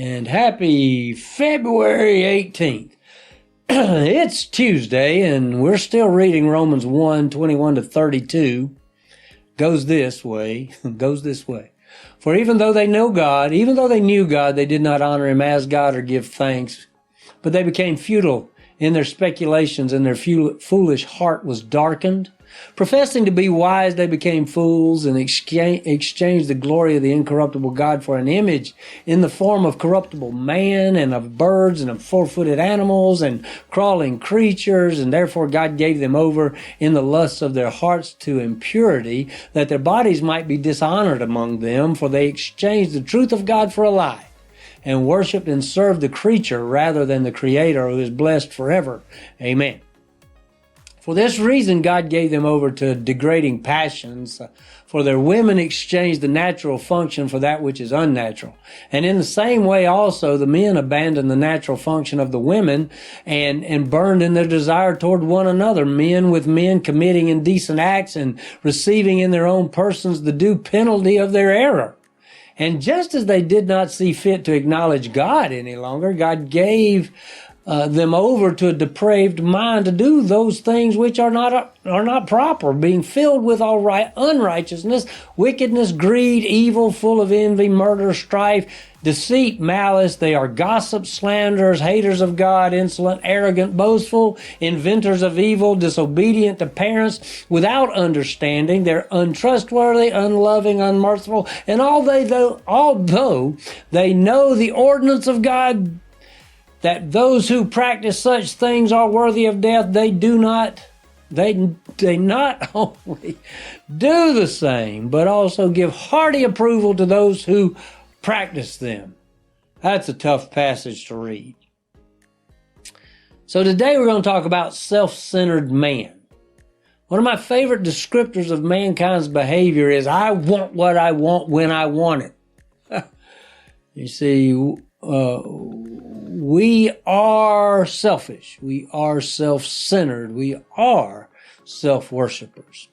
and happy February 18th. It's Tuesday, and we're still reading Romans 1:21-32. Goes this way. For even though they knew God, they did not honor him as God or give thanks, but they became futile in their speculations, and their foolish heart was darkened. Professing to be wise, they became fools and exchanged the glory of the incorruptible God for an image in the form of corruptible man and of birds and of four-footed animals and crawling creatures, and therefore God gave them over in the lusts of their hearts to impurity, that their bodies might be dishonored among them, for they exchanged the truth of God for a lie, and worshipped and served the creature rather than the Creator, who is blessed forever. Amen. For this reason, God gave them over to degrading passions, for their women exchanged the natural function for that which is unnatural. And in the same way also, the men abandoned the natural function of the women and burned in their desire toward one another, men with men committing indecent acts and receiving in their own persons the due penalty of their error. And just as they did not see fit to acknowledge God any longer, God gave them over to a depraved mind to do those things which are not proper, being filled with all unrighteousness, wickedness, greed, evil, full of envy, murder, strife, deceit, malice. They are gossips, slanderers, haters of God, insolent, arrogant, boastful, inventors of evil, disobedient to parents, without understanding. They're untrustworthy, unloving, unmerciful, and although they know the ordinance of God, that those who practice such things are worthy of death, they not only do the same, but also give hearty approval to those who practice them. That's a tough passage to read. So today we're going to talk about self-centered man. One of my favorite descriptors of mankind's behavior is, I want what I want when I want it. You see, we are selfish. We are self-centered. We are self-worshipers.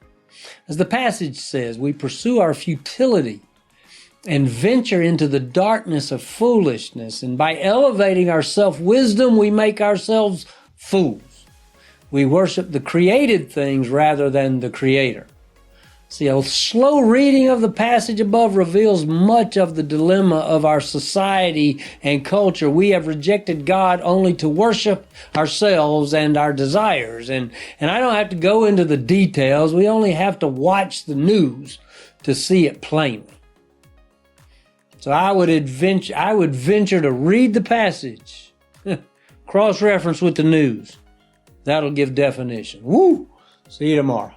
As the passage says, we pursue our futility and venture into the darkness of foolishness. And by elevating our self-wisdom, we make ourselves fools. We worship the created things rather than the Creator. See, a slow reading of the passage above reveals much of the dilemma of our society and culture. We have rejected God only to worship ourselves and our desires. And I don't have to go into the details. We only have to watch the news to see it plainly. So I would venture to read the passage, cross-reference with the news. That'll give definition. Woo! See you tomorrow.